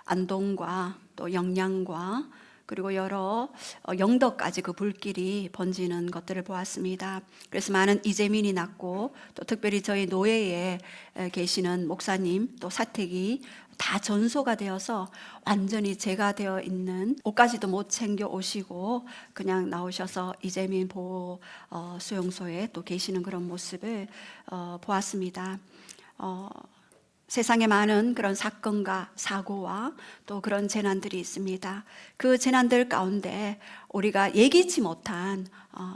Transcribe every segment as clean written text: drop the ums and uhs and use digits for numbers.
안동과 또 영양과 그리고 여러 영덕까지 그 불길이 번지는 것들을 보았습니다. 그래서 많은 이재민이 났고, 또 특별히 저희 노예에 계시는 목사님, 또 사택이 다 전소가 되어서 완전히 재가 되어 있는, 옷까지도 못 챙겨 오시고 그냥 나오셔서 이재민 보호 수용소에 또 계시는 그런 모습을 보았습니다. 세상에 많은 그런 사건과 사고와 또 그런 재난들이 있습니다. 그 재난들 가운데 우리가 예기치 못한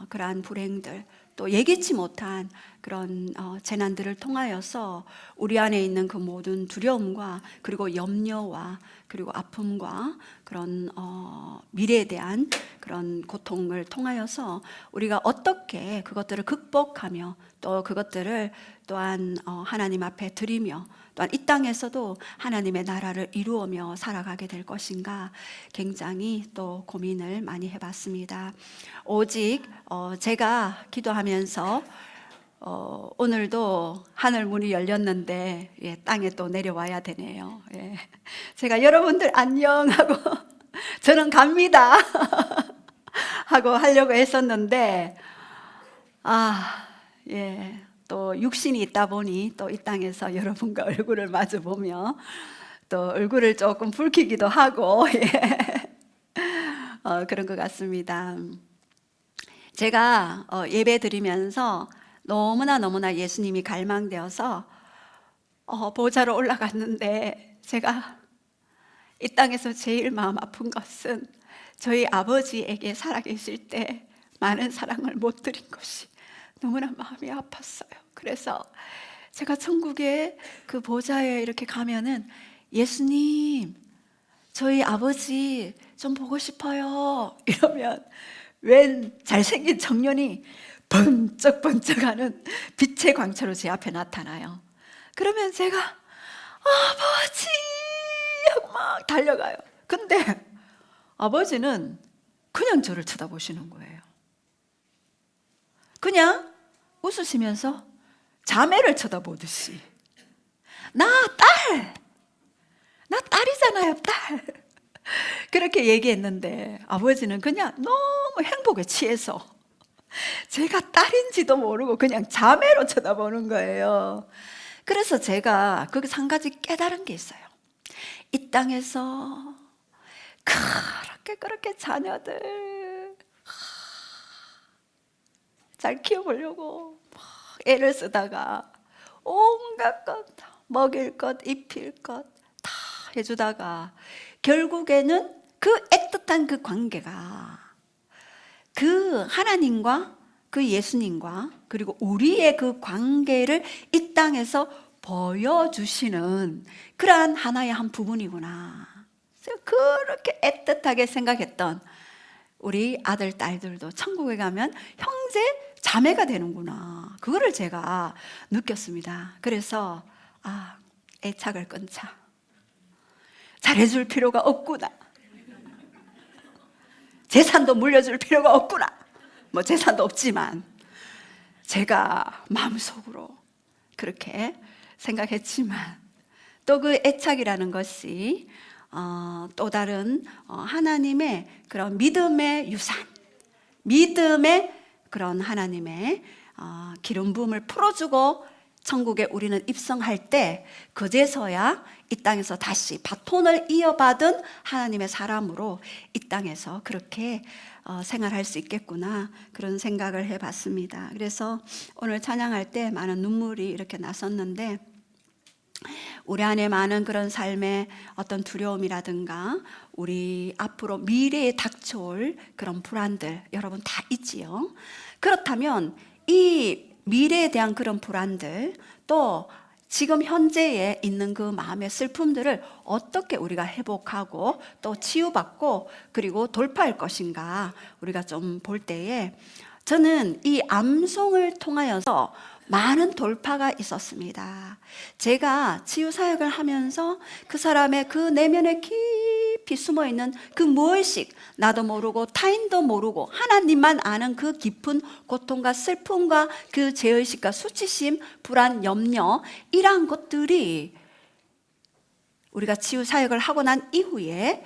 그러한 불행들, 또 예기치 못한 그런 재난들을 통하여서 우리 안에 있는 그 모든 두려움과 그리고 염려와 그리고 아픔과 그런 미래에 대한 그런 고통을 통하여서 우리가 어떻게 그것들을 극복하며 또 그것들을 또한 하나님 앞에 드리며 또한 이 땅에서도 하나님의 나라를 이루어며 살아가게 될 것인가 굉장히 또 고민을 많이 해봤습니다. 오직 제가 기도하면서 오늘도 하늘 문이 열렸는데 땅에 또 내려와야 되네요. 제가 여러분들 안녕하고 저는 갑니다 하고 하려고 했었는데 또 육신이 있다 보니 또 이 땅에서 여러분과 얼굴을 마주 보며 또 얼굴을 조금 붉히기도 하고 그런 것 같습니다. 제가 예배 드리면서 너무나 예수님이 갈망되어서 보좌로 올라갔는데, 제가 이 땅에서 제일 마음 아픈 것은 저희 아버지에게 살아계실 때 많은 사랑을 못 드린 것이 너무나 마음이 아팠어요. 그래서 제가 천국에 그 보좌에 이렇게 가면은 예수님, 저희 아버지 좀 보고 싶어요 이러면 웬 잘생긴 청년이 번쩍번쩍하는 빛의 광채로 제 앞에 나타나요. 그러면 제가 아버지 하고 막 달려가요. 근데 아버지는 그냥 저를 쳐다보시는 거예요. 그냥 웃으시면서 자매를 쳐다보듯이 나 딸이잖아요, 딸. 그렇게 얘기했는데 아버지는 그냥 너무 행복에 취해서 제가 딸인지도 모르고 그냥 자매로 쳐다보는 거예요. 그래서 제가 거기서 한 가지 깨달은 게 있어요. 이 땅에서 그렇게 자녀들 잘 키워보려고 막 애를 쓰다가 온갖 것, 먹일 것, 입힐 것 다 해주다가 결국에는 그 애틋한 그 관계가 그 하나님과 그 예수님과 그리고 우리의 그 관계를 이 땅에서 보여주시는 그러한 하나의 한 부분이구나. 그렇게 애틋하게 생각했던 우리 아들, 딸들도 천국에 가면 형제, 자매가 되는구나. 그거를 제가 느꼈습니다. 그래서 애착을 끊자. 잘해줄 필요가 없구나. 재산도 물려줄 필요가 없구나. 뭐 재산도 없지만 제가 마음속으로 그렇게 생각했지만 또 그 애착이라는 것이 또 다른 하나님의 그런 믿음의 유산, 믿음의 그런 하나님의 기름 부음을 풀어주고 천국에 우리는 입성할 때 그제서야 이 땅에서 다시 바톤을 이어받은 하나님의 사람으로 이 땅에서 그렇게 생활할 수 있겠구나, 그런 생각을 해봤습니다. 그래서 오늘 찬양할 때 많은 눈물이 이렇게 났었는데, 우리 안에 많은 그런 삶의 어떤 두려움이라든가 우리 앞으로 미래에 닥쳐올 그런 불안들 여러분 다 있지요. 그렇다면 이 미래에 대한 그런 불안들, 또 지금 현재에 있는 그 마음의 슬픔들을 어떻게 우리가 회복하고 또 치유받고 그리고 돌파할 것인가 우리가 좀 볼 때에, 저는 이 암송을 통하여서 많은 돌파가 있었습니다. 제가 치유사역을 하면서 그 사람의 그 내면에 깊이 숨어있는 그 무엇식, 나도 모르고 타인도 모르고 하나님만 아는 그 깊은 고통과 슬픔과 그 죄의식과 수치심, 불안, 염려, 이러한 것들이 우리가 치유 사역을 하고 난 이후에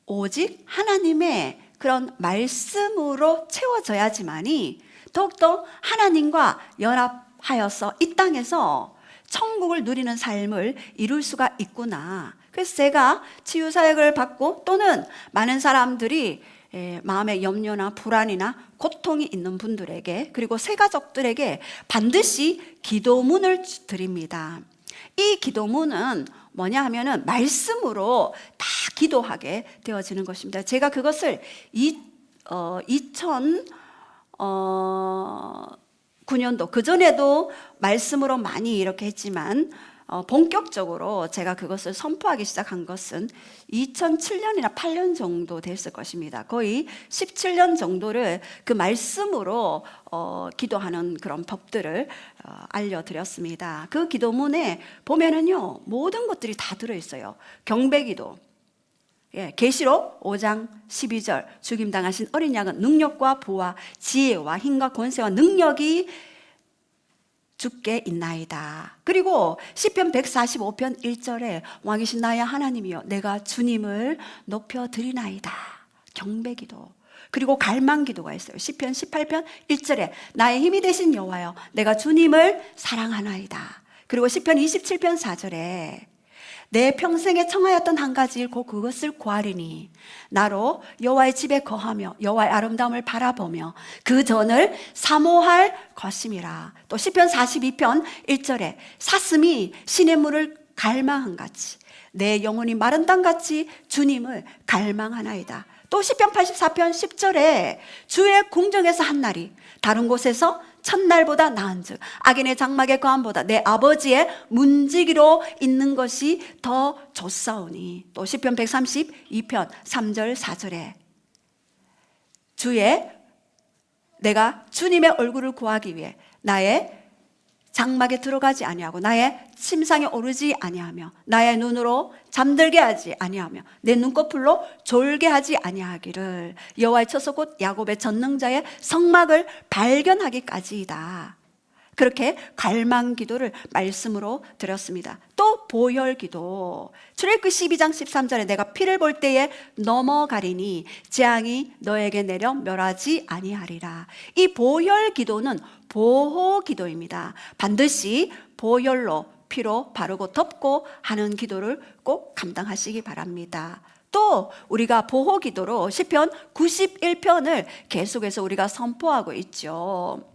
오직 하나님의 그런 말씀으로 채워져야지만이 더욱더 하나님과 연합하여서 이 땅에서 천국을 누리는 삶을 이룰 수가 있구나. 그래서 제가 치유 사역을 받고 또는 많은 사람들이 마음의 염려나 불안이나 고통이 있는 분들에게, 그리고 새 가족들에게 반드시 기도문을 드립니다. 이 기도문은 뭐냐 하면은 말씀으로 다 기도하게 되어지는 것입니다. 제가 그것을 2009년도 그전에도 말씀으로 많이 이렇게 했지만 본격적으로 제가 그것을 선포하기 시작한 것은 2007년이나 8년 정도 됐을 것입니다. 거의 17년 정도를 그 말씀으로 기도하는 그런 법들을 알려드렸습니다. 그 기도문에 보면은요, 모든 것들이 다 들어있어요. 경배기도, 계시록 5장 12절, 죽임당하신 어린 양은 능력과 부와 지혜와 힘과 권세와 능력이 주께 있나이다. 그리고 시편 145편 1절에 왕이신 나의 하나님이여 내가 주님을 높여드리나이다. 경배기도. 그리고 갈망기도가 있어요. 시편 18편 1절에 나의 힘이 되신 여호와여 내가 주님을 사랑하나이다. 그리고 시편 27편 4절에 내 평생에 청하였던 한 가지 일 곧 그것을 구하리니 나로 여호와의 집에 거하며 여호와의 아름다움을 바라보며 그 전을 사모할 것임이라. 또 시편 42편 1절에 사슴이 시냇물을 갈망한 같이 내 영혼이 마른 땅같이 주님을 갈망하나이다. 또 시편 84편 10절에 주의 궁정에서 한 날이 다른 곳에서 첫날보다 나은즉 악인의 장막의 거함보다 내 아버지의 문지기로 있는 것이 더 좋사오니. 또 시편 132편 3절 4절에 내가 주님의 얼굴을 구하기 위해 나의 장막에 들어가지 아니하고 나의 침상에 오르지 아니하며 나의 눈으로 잠들게 하지 아니하며 내 눈꺼풀로 졸게 하지 아니하기를 여호와의 처소 곧 야곱의 전능자의 성막을 발견하기까지이다. 그렇게 갈망 기도를 말씀으로 드렸습니다. 또 보혈 기도, 출애굽기 12장 13절에 내가 피를 볼 때에 넘어가리니 재앙이 너에게 내려 멸하지 아니하리라. 이 보혈 기도는 보호 기도입니다. 반드시 보혈로 피로 바르고 덮고 하는 기도를 꼭 감당하시기 바랍니다. 또 우리가 보호 기도로 시편 91편을 계속해서 우리가 선포하고 있죠.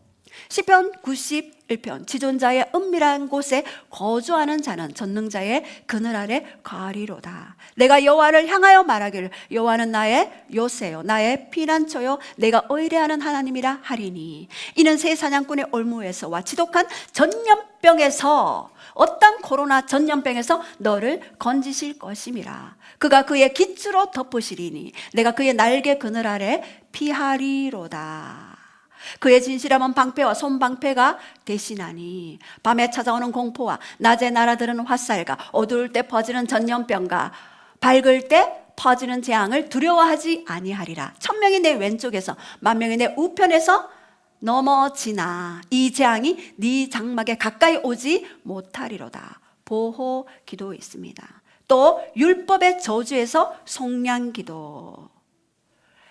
시편 91편 지존자의 은밀한 곳에 거주하는 자는 전능자의 그늘 아래 거하리로다. 내가 여호와를 향하여 말하기를 여호와는 나의 요새요 나의 피난처요 내가 의뢰하는 하나님이라 하리니 이는 새 사냥꾼의 올무에서와 지독한 전염병에서 어떤 코로나 전염병에서 너를 건지실 것임이라. 그가 그의 깃으로 덮으시리니 내가 그의 날개 그늘 아래 피하리로다. 그의 진실함은 방패와 손방패가 대신하니 밤에 찾아오는 공포와 낮에 날아드는 화살과 어두울 때 퍼지는 전염병과 밝을 때 퍼지는 재앙을 두려워하지 아니하리라. 1000명이 내 왼쪽에서 10,000명이 내 우편에서 넘어지나 이 재앙이 네 장막에 가까이 오지 못하리로다. 보호 기도 있습니다. 또 율법의 저주에서 속량 기도,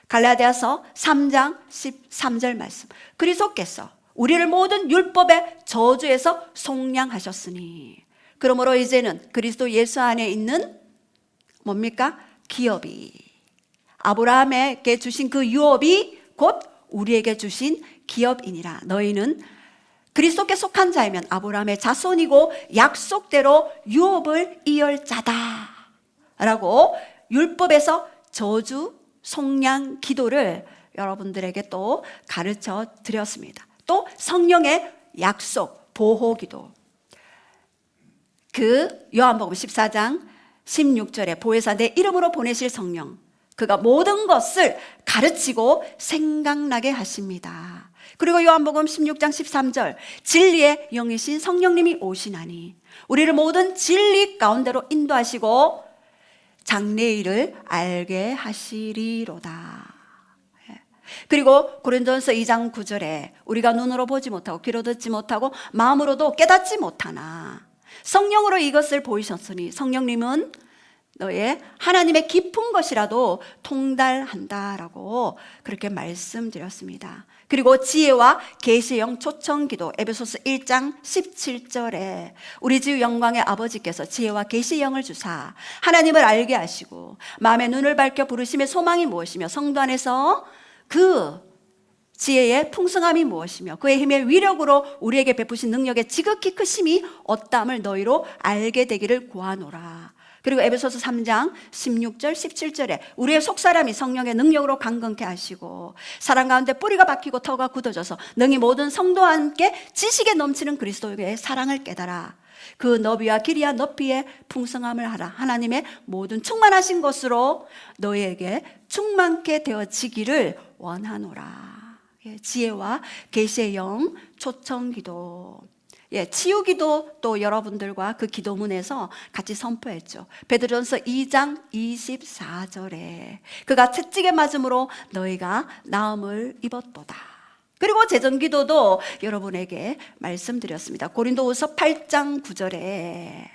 갈라디아서 3장 13절 말씀. 그리스도께서 우리를 모든 율법의 저주에서 속량하셨으니 그러므로 이제는 그리스도 예수 안에 있는 뭡니까? 기업이, 아브라함에게 주신 그 유업이 곧 우리에게 주신 기업이니라. 너희는 그리스도께 속한 자이면 아브라함의 자손이고 약속대로 유업을 이을 자다 라고 율법에서 저주 속량 기도를 여러분들에게 또 가르쳐 드렸습니다. 또 성령의 약속 보호 기도, 그 요한복음 14장 16절에 보혜사 내 이름으로 보내실 성령 그가 모든 것을 가르치고 생각나게 하십니다. 그리고 요한복음 16장 13절 진리의 영이신 성령님이 오시나니 우리를 모든 진리 가운데로 인도하시고 장래일을 알게 하시리로다. 그리고 고린도전서 2장 9절에 우리가 눈으로 보지 못하고 귀로 듣지 못하고 마음으로도 깨닫지 못하나 성령으로 이것을 보이셨으니 성령님은 너의 하나님의 깊은 것이라도 통달한다라고 그렇게 말씀드렸습니다. 그리고 지혜와 계시의 영 초청기도 에베소서 1장 17절에 우리 주 영광의 아버지께서 지혜와 계시의 영을 주사 하나님을 알게 하시고 마음의 눈을 밝혀 부르심의 소망이 무엇이며 성도 안에서 그 지혜의 풍성함이 무엇이며 그의 힘의 위력으로 우리에게 베푸신 능력의 지극히 크심이 어떠함을 너희로 알게 되기를 구하노라. 그리고 에베소서 3장 16절 17절에 우리의 속사람이 성령의 능력으로 강건케 하시고 사랑 가운데 뿌리가 박히고 터가 굳어져서 능히 모든 성도와 함께 지식에 넘치는 그리스도의 사랑을 깨달아 그 너비와 길이와 높이의 풍성함을 하라. 하나님의 모든 충만하신 것으로 너희에게 충만케 되어지기를 원하노라. 지혜와 계시의 영 초청기도, 치유기도 또 여러분들과 그 기도문에서 같이 선포했죠. 베드로전서 2장 24절에 그가 채찍에 맞음으로 너희가 나음을 입었도다. 그리고 제전기도도 여러분에게 말씀드렸습니다. 고린도후서 8장 9절에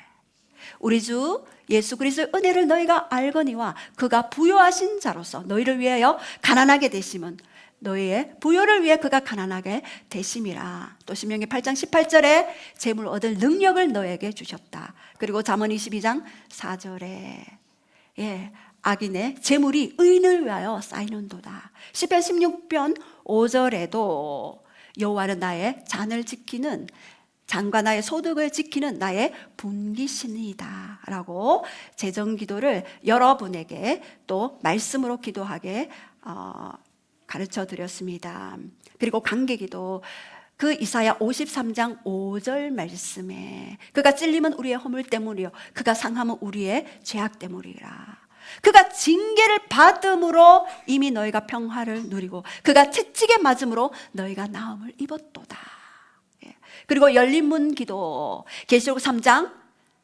우리 주 예수 그리스도의 은혜를 너희가 알거니와 그가 부요하신 자로서 너희를 위하여 가난하게 되심은 너희의 부요를 위해 그가 가난하게 되심이라. 또 신명기 8장 18절에 재물 얻을 능력을 너에게 주셨다. 그리고 잠언 22장 4절에 악인의 재물이 의인을 위하여 쌓이는도다. 시편 16편 5절에도 여호와는 나의 잔을 지키는 잔과 나의 소득을 지키는 나의 분기신이다 라고 재정기도를 여러분에게 또 말씀으로 기도하게 가르쳐 드렸습니다. 그리고 관계기도 그 이사야 53장 5절 말씀에 그가 찔림은 우리의 허물 때문이요 그가 상함은 우리의 죄악 때문이라. 그가 징계를 받음으로 이미 너희가 평화를 누리고 그가 채찍에 맞음으로 너희가 나음을 입었도다. 그리고 열린 문 기도 계시록 3장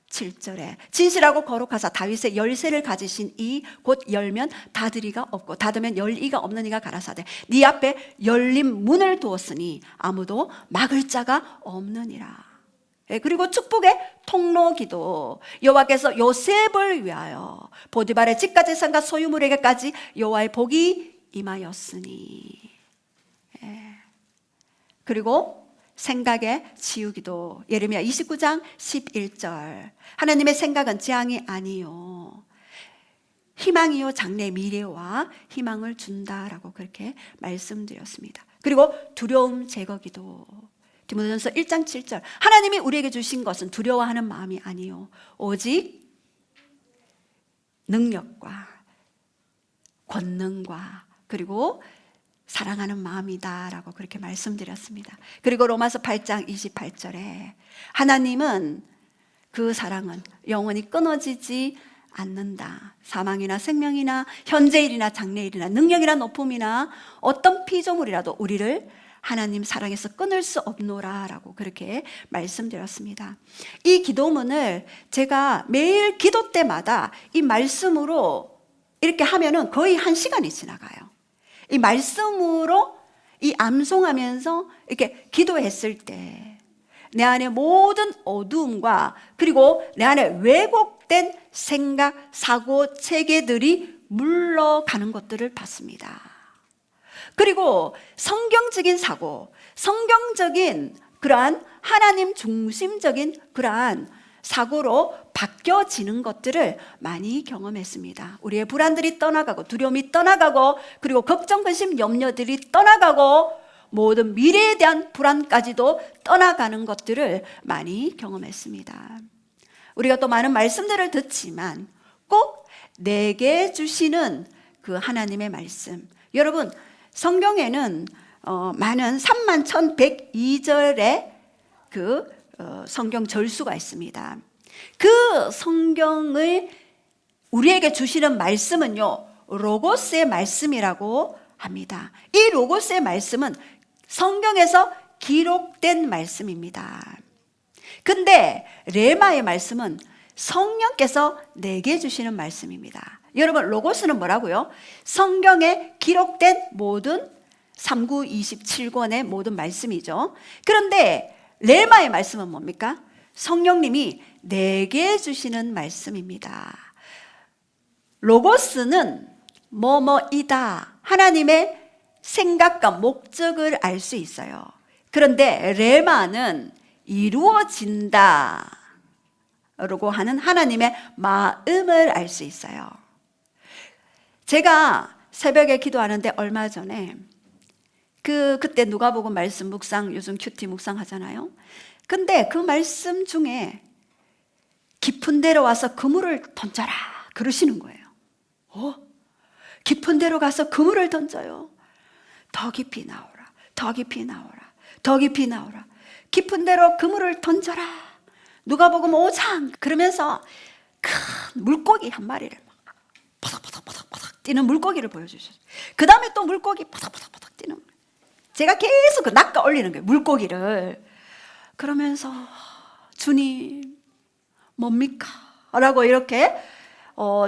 7절에 진실하고 거룩하사 다윗의 열쇠를 가지신 이 곧 열면 닫으리가 없고 닫으면 열리가 없는 이가 가라사대 네 앞에 열린 문을 두었으니 아무도 막을 자가 없느니라. 그리고 축복의 통로기도 여호와께서 요셉을 위하여 보디발의 집과 재산과 소유물에게까지 여호와의 복이 임하였으니. 그리고 생각의 지우기도 예레미야 29장 11절 하나님의 생각은 재앙이 아니요 희망이요 장래 미래와 희망을 준다라고 그렇게 말씀드렸습니다. 그리고 두려움 제거기도 디모데전서 1장 7절 하나님이 우리에게 주신 것은 두려워하는 마음이 아니요 오직 능력과 권능과 그리고 사랑하는 마음이다라고 그렇게 말씀드렸습니다. 그리고 로마서 8장 28절에 하나님은 그 사랑은 영원히 끊어지지 않는다. 사망이나 생명이나 현재일이나 장래일이나 능력이나 높음이나 어떤 피조물이라도 우리를 하나님 사랑에서 끊을 수 없노라라고 그렇게 말씀드렸습니다. 이 기도문을 제가 매일 기도 때마다 이 말씀으로 이렇게 하면은 거의 1시간이 지나가요. 이 말씀으로 이 암송하면서 이렇게 기도했을 때 내 안에 모든 어두움과 그리고 내 안에 왜곡된 생각, 사고, 체계들이 물러가는 것들을 봤습니다. 그리고 성경적인 사고, 성경적인 그러한 하나님 중심적인 그러한 사고로 바뀌어지는 것들을 많이 경험했습니다. 우리의 불안들이 떠나가고 두려움이 떠나가고 그리고 걱정, 근심, 염려들이 떠나가고 모든 미래에 대한 불안까지도 떠나가는 것들을 많이 경험했습니다. 우리가 또 많은 말씀들을 듣지만 꼭 내게 주시는 그 하나님의 말씀. 여러분 성경에는 많은 31,102절의 그 성경 절수가 있습니다. 그 성경을 우리에게 주시는 말씀은요 로고스의 말씀이라고 합니다. 이 로고스의 말씀은 성경에서 기록된 말씀입니다. 근데 레마의 말씀은 성령께서 내게 주시는 말씀입니다. 여러분 로고스는 뭐라고요? 성경에 기록된 모든 3927권의 모든 말씀이죠. 그런데 레마의 말씀은 뭡니까? 성령님이 내게 주시는 말씀입니다. 로고스는 뭐뭐이다, 하나님의 생각과 목적을 알 수 있어요. 그런데 레마는 이루어진다 라고 하는 하나님의 마음을 알 수 있어요. 제가 새벽에 기도하는데 얼마 전에 그때 누가복음 말씀 묵상, 요즘 큐티 묵상 하잖아요. 근데 그 말씀 중에 깊은 데로 와서 그물을 던져라 그러시는 거예요. 깊은 데로 가서 그물을 던져요. 더 깊이 나오라, 더 깊이 나오라, 더 깊이 나오라. 깊은 데로 그물을 던져라. 누가복음 5장 그러면서 큰 물고기 한 마리를 막 바닥바닥바닥바닥 뛰는 물고기를 보여주셨어요. 그 다음에 또 물고기 바닥바닥바닥 뛰는, 제가 계속 그 낚아 올리는 거예요, 물고기를. 그러면서 주님 뭡니까? 라고 이렇게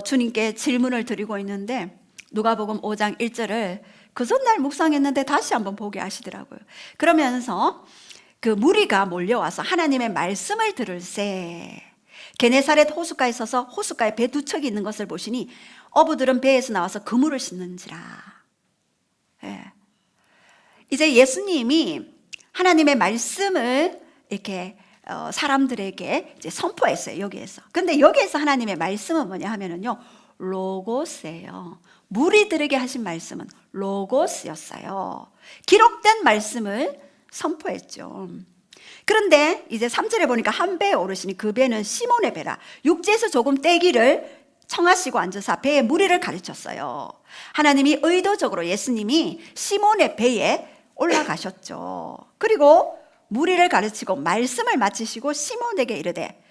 주님께 질문을 드리고 있는데 누가복음 5장 1절을 그 전날 묵상했는데 다시 한번 보게 하시더라고요. 그러면서 그 무리가 몰려와서 하나님의 말씀을 들을새 게네사렛 호숫가에 서서 호숫가에 배 두 척이 있는 것을 보시니 어부들은 배에서 나와서 그물을 싣는지라. 이제 예수님이 하나님의 말씀을 이렇게 사람들에게 이제 선포했어요, 여기에서. 근데 여기에서 하나님의 말씀은 뭐냐 하면은요, 로고스예요. 무리들에게 하신 말씀은 로고스였어요. 기록된 말씀을 선포했죠. 그런데 이제 3절에 보니까 한 배에 오르시니 그 배는 시몬의 배라. 육지에서 조금 떼기를 청하시고 앉아서 배의 무리를 가르쳤어요. 하나님이 의도적으로 예수님이 시몬의 배에 올라가셨죠. 그리고 무리를 가르치고 말씀을 마치시고 시몬에게 이르되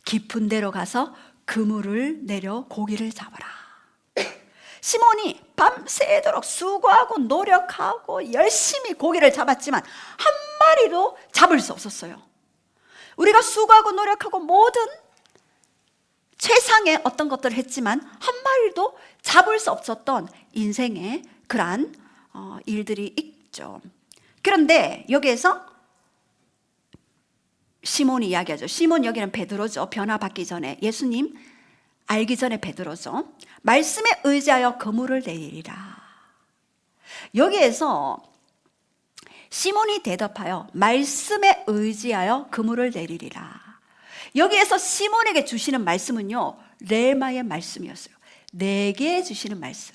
깊은 데로 가서 그물을 내려 고기를 잡아라. 시몬이 밤새도록 수고하고 노력하고 열심히 고기를 잡았지만 한 마리도 잡을 수 없었어요. 우리가 수고하고 노력하고 모든 최상의 어떤 것들을 했지만 한 마리도 잡을 수 없었던 인생의 그러한 일들이 있죠. 그런데 여기에서 시몬이 이야기하죠. 시몬, 여기는 베드로죠. 변화받기 전에, 예수님 알기 전에 베드로죠. 말씀에 의지하여 그물을 내리라. 여기에서 시몬이 대답하여 말씀에 의지하여 그물을 내리리라. 여기에서 시몬에게 주시는 말씀은요, 레마의 말씀이었어요. 내게 주시는 말씀.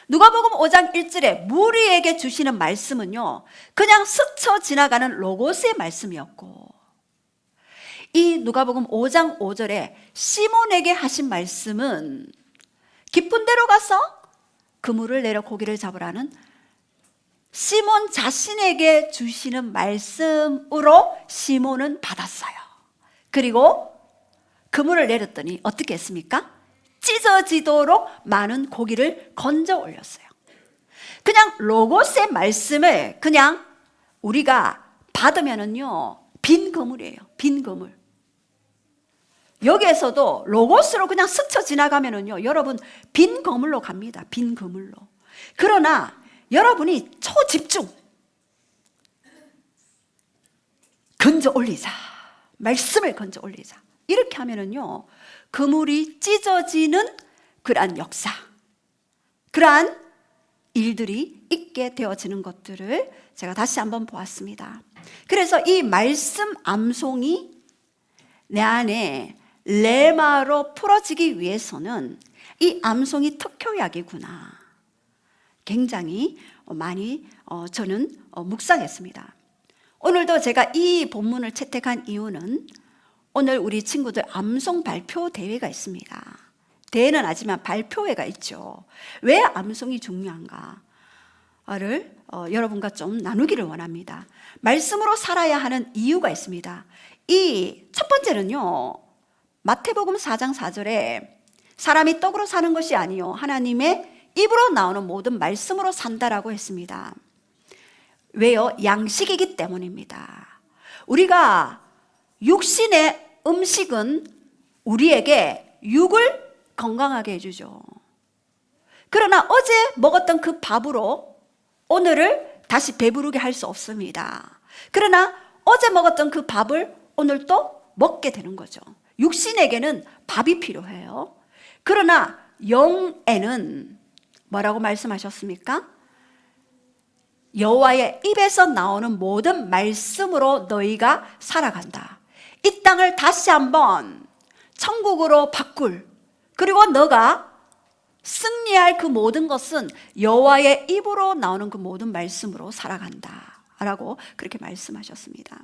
누가복음 5장 1절에 무리에게 주시는 말씀은요, 그냥 스쳐 지나가는 로고스의 말씀이었고, 이 누가복음 5장 5절에 시몬에게 하신 말씀은 깊은 데로 가서 그물을 내려 고기를 잡으라는 시몬 자신에게 주시는 말씀으로 시몬은 받았어요. 그리고 그물을 내렸더니 어떻게 했습니까? 찢어지도록 많은 고기를 건져 올렸어요. 그냥 로고스의 말씀을 그냥 우리가 받으면은요, 빈 그물이에요. 빈 그물. 여기에서도 로고스로 그냥 스쳐 지나가면은요, 여러분 빈 그물로 갑니다. 빈 그물로. 그러나 여러분이 초집중 건져 올리자, 말씀을 건져 올리자, 이렇게 하면은요, 그물이 찢어지는 그러한 역사, 그러한 일들이 있게 되어지는 것들을 제가 다시 한번 보았습니다. 그래서 이 말씀 암송이 내 안에 레마로 풀어지기 위해서는 이 암송이 특효약이구나, 굉장히 많이 저는 묵상했습니다. 오늘도 제가 이 본문을 채택한 이유는 오늘 우리 친구들 암송 발표 대회가 있습니다. 대회는 아니지만 발표회가 있죠. 왜 암송이 중요한가를 여러분과 좀 나누기를 원합니다. 말씀으로 살아야 하는 이유가 있습니다. 이 첫 번째는요, 마태복음 4장 4절에 사람이 떡으로 사는 것이 아니요 하나님의 입으로 나오는 모든 말씀으로 산다라고 했습니다. 왜요? 양식이기 때문입니다. 우리가 육신의 음식은 우리에게 육을 건강하게 해주죠. 그러나 어제 먹었던 그 밥으로 오늘을 다시 배부르게 할 수 없습니다. 그러나 어제 먹었던 그 밥을 오늘 또 먹게 되는 거죠. 육신에게는 밥이 필요해요. 그러나 영에는 뭐라고 말씀하셨습니까? 여호와의 입에서 나오는 모든 말씀으로 너희가 살아간다. 이 땅을 다시 한번 천국으로 바꿀, 그리고 너가 승리할 그 모든 것은 여호와의 입으로 나오는 그 모든 말씀으로 살아간다 라고 그렇게 말씀하셨습니다.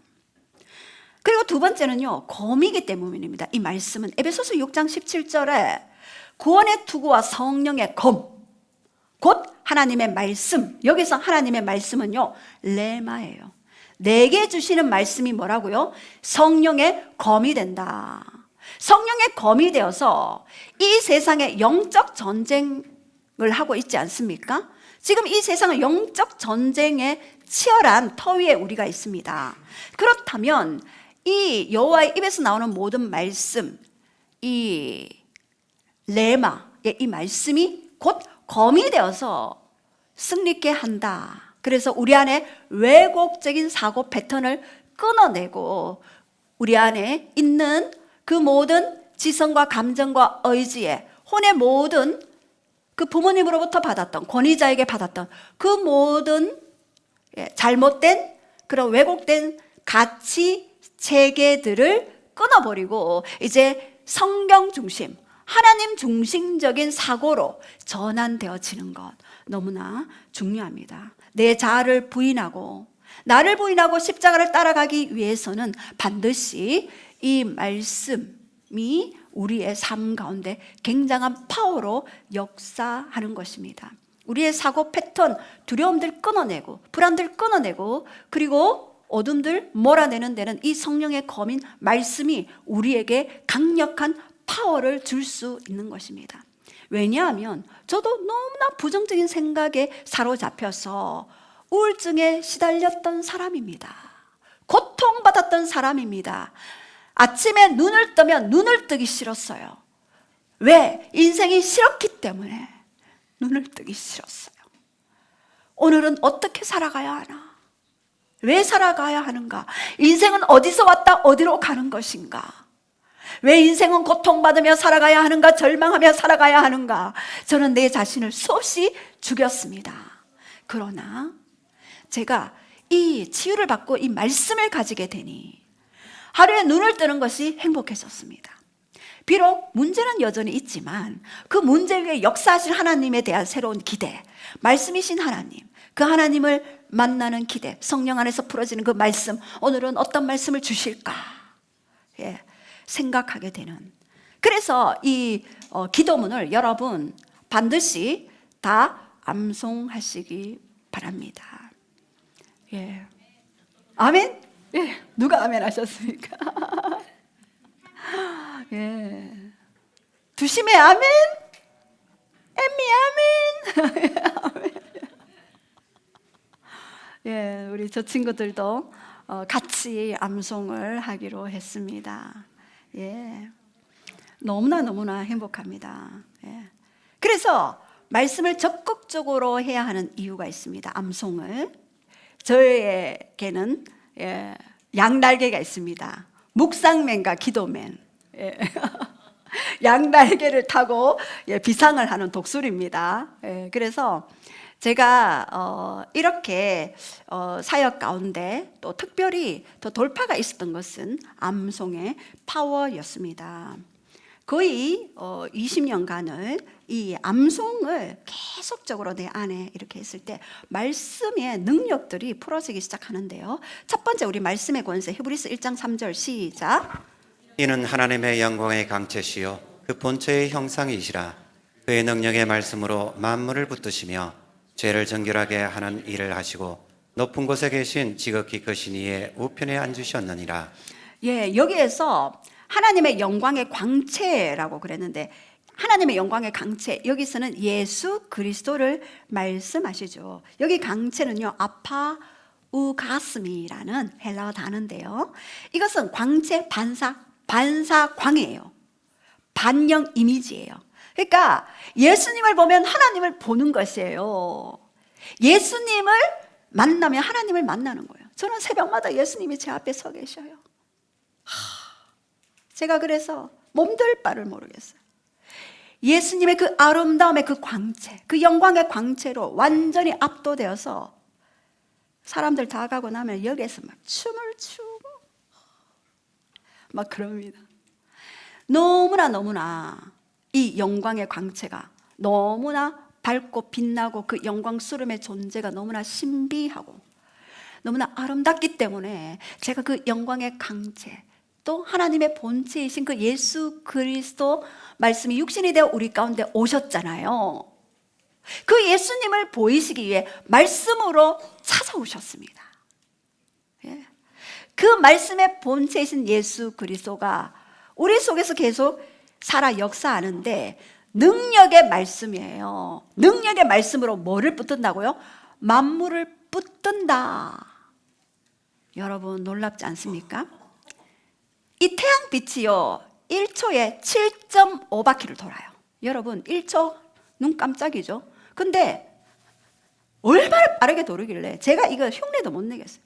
그리고 두 번째는요, 검이기 때문입니다. 이 말씀은 에베소서 6장 17절에 구원의 투구와 성령의 검, 곧 하나님의 말씀, 여기서 하나님의 말씀은요 레마예요. 내게 주시는 말씀이 뭐라고요? 성령의 검이 된다. 성령의 검이 되어서 이 세상에 영적 전쟁을 하고 있지 않습니까? 지금 이 세상은 영적 전쟁에 치열한 터 위에 우리가 있습니다. 그렇다면 이 여호와의 입에서 나오는 모든 말씀, 이 레마의 이 말씀이 곧 검이 되어서 승리케 한다. 그래서 우리 안에 왜곡적인 사고 패턴을 끊어내고 우리 안에 있는 그 모든 지성과 감정과 의지에 혼의 모든 그 부모님으로부터 받았던, 권위자에게 받았던 그 모든 잘못된 그런 왜곡된 가치 체계들을 끊어버리고 이제 성경 중심, 하나님 중심적인 사고로 전환되어지는 것 너무나 중요합니다. 내 자아를 부인하고 나를 부인하고 십자가를 따라가기 위해서는 반드시 이 말씀이 우리의 삶 가운데 굉장한 파워로 역사하는 것입니다. 우리의 사고 패턴, 두려움들 끊어내고 불안들 끊어내고 그리고 어둠들 몰아내는 데는 이 성령의 검인 말씀이 우리에게 강력한 파워를 줄 수 있는 것입니다. 왜냐하면 저도 너무나 부정적인 생각에 사로잡혀서 우울증에 시달렸던 사람입니다. 고통받았던 사람입니다. 아침에 눈을 뜨면 눈을 뜨기 싫었어요. 왜? 인생이 싫었기 때문에 눈을 뜨기 싫었어요. 오늘은 어떻게 살아가야 하나? 왜 살아가야 하는가? 인생은 어디서 왔다 어디로 가는 것인가? 왜 인생은 고통받으며 살아가야 하는가? 절망하며 살아가야 하는가? 저는 내 자신을 수없이 죽였습니다. 그러나 제가 이 치유를 받고 이 말씀을 가지게 되니 하루에 눈을 뜨는 것이 행복해졌습니다. 비록 문제는 여전히 있지만 그 문제 위에 역사하신 하나님에 대한 새로운 기대, 말씀이신 하나님, 그 하나님을 만나는 기대, 성령 안에서 풀어지는 그 말씀, 오늘은 어떤 말씀을 주실까? 생각하게 되는. 그래서 이 기도문을 여러분 반드시 다 암송하시기 바랍니다. 아멘? 누가 아멘 하셨습니까? 두심에 아멘? 엠미 아멘? 우리 저 친구들도 같이 암송을 하기로 했습니다. 너무나 행복합니다. 그래서 말씀을 적극적으로 해야 하는 이유가 있습니다. 암송을. 저에게는 양날개가 있습니다. 묵상맨과 기도맨. 양날개를 타고 비상을 하는 독수리입니다. 그래서 제가 이렇게 사역 가운데 또 특별히 더 돌파가 있었던 것은 암송의 파워였습니다. 거의 20년간을 이 암송을 계속적으로 내 안에 이렇게 했을 때 말씀의 능력들이 풀어지기 시작하는데요. 첫 번째 우리 말씀의 권세 히브리서 1장 3절 시작. 이는 하나님의 영광의 강체시요 그 본체의 형상이시라. 그의 능력의 말씀으로 만물을 붙드시며 죄를 정결하게 하는 일을 하시고 높은 곳에 계신 지극히 크신 이의 우편에 앉으셨느니라. 여기에서 하나님의 영광의 광채라고 그랬는데 하나님의 영광의 강체, 여기서는 예수 그리스도를 말씀하시죠. 여기 강체는요 아파우가스미라는 헬라어 단어인데요, 이것은 광채 반사광이에요. 반영 이미지예요. 그러니까 예수님을 보면 하나님을 보는 것이에요. 예수님을 만나면 하나님을 만나는 거예요. 저는 새벽마다 예수님이 제 앞에 서 계셔요. 제가 그래서 몸둘 바를 모르겠어요. 예수님의 그 아름다움의 그 광채, 그 영광의 광채로 완전히 압도되어서 사람들 다 가고 나면 여기에서 막 춤을 추고 막 그럽니다. 너무나 이 영광의 광채가 너무나 밝고 빛나고 그 영광스러움의 존재가 너무나 신비하고 너무나 아름답기 때문에 제가 그 영광의 광채, 또 하나님의 본체이신 그 예수 그리스도 말씀이 육신이 되어 우리 가운데 오셨잖아요. 그 예수님을 보이시기 위해 말씀으로 찾아오셨습니다. 예. 그 말씀의 본체이신 예수 그리스도가 우리 속에서 계속 살아 역사하는데 능력의 말씀이에요. 능력의 말씀으로 뭐를 붙든다고요? 만물을 붙든다. 여러분 놀랍지 않습니까? 이 태양빛이요 1초에 7.5바퀴를 돌아요. 여러분 1초 눈 깜짝이죠. 근데 얼마나 빠르게 도르길래 제가 이거 흉내도 못 내겠어요.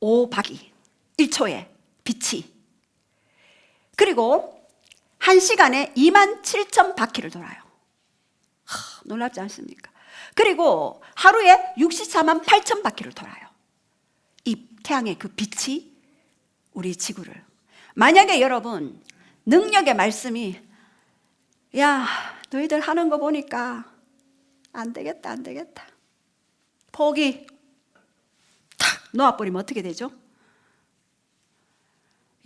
7.5바퀴 1초에 빛이, 그리고 1시간에 27,000바퀴를 돌아요. 놀랍지 않습니까? 그리고 하루에 64만 8천 바퀴를 돌아요. 이 태양의 그 빛이 우리 지구를. 만약에 여러분 능력의 말씀이 야 너희들 하는 거 보니까 안 되겠다 포기 탁 놓아버리면 어떻게 되죠?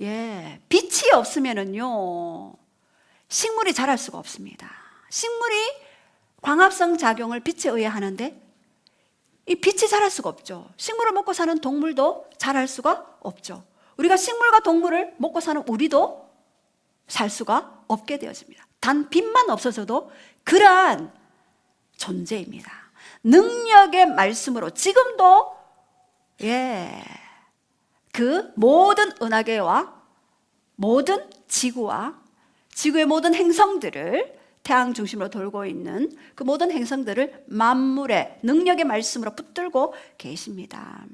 예, 빛이 없으면은요 식물이 자랄 수가 없습니다. 식물이 광합성 작용을 빛에 의해 하는데 이 빛이 자랄 수가 없죠. 식물을 먹고 사는 동물도 자랄 수가 없죠. 우리가 식물과 동물을 먹고 사는 우리도 살 수가 없게 되어집니다. 단 빛만 없어져도 그러한 존재입니다. 능력의 말씀으로 지금도 그 모든 은하계와 모든 지구와 지구의 모든 행성들을 태양 중심으로 돌고 있는 그 모든 행성들을 만물의 능력의 말씀으로 붙들고 계십니다.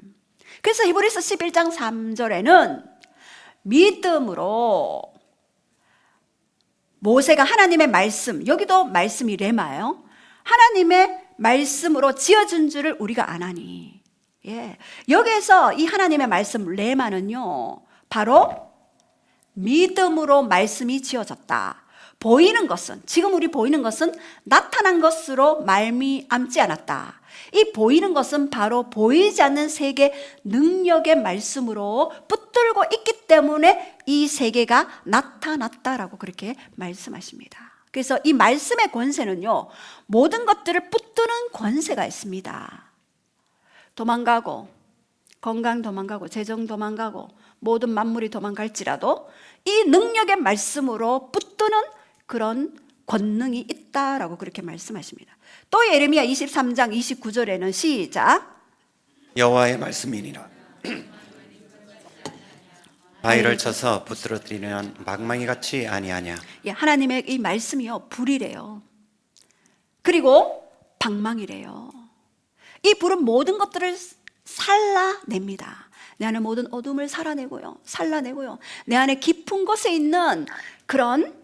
그래서 히브리서 11장 3절에는 믿음으로 모세가 하나님의 말씀, 여기도 말씀이 레마예요. 하나님의 말씀으로 지어준 줄을 우리가 아나니. 여기에서 이 하나님의 말씀 레마는요 바로 믿음으로 말씀이 지어졌다. 보이는 것은, 지금 우리 보이는 것은 나타난 것으로 말미암지 않았다. 이 보이는 것은 바로 보이지 않는 세계 능력의 말씀으로 붙들고 있기 때문에 이 세계가 나타났다라고 그렇게 말씀하십니다. 그래서 이 말씀의 권세는요 모든 것들을 붙드는 권세가 있습니다. 도망가고 건강 도망가고 재정 도망가고 모든 만물이 도망갈지라도 이 능력의 말씀으로 붙드는 그런 권능이 있다라고 그렇게 말씀하십니다. 또 예레미야 23장 29절에는 시작 여호와의 말씀이니라. 바위를 쳐서 부스러뜨리는 망망이 같이 아니하냐. 하나님의 이 말씀이요 불이래요. 그리고 방망이래요. 이 불은 모든 것들을 살라냅니다. 내 안에 모든 어둠을 살라내고요. 내 안에 깊은 곳에 있는 그런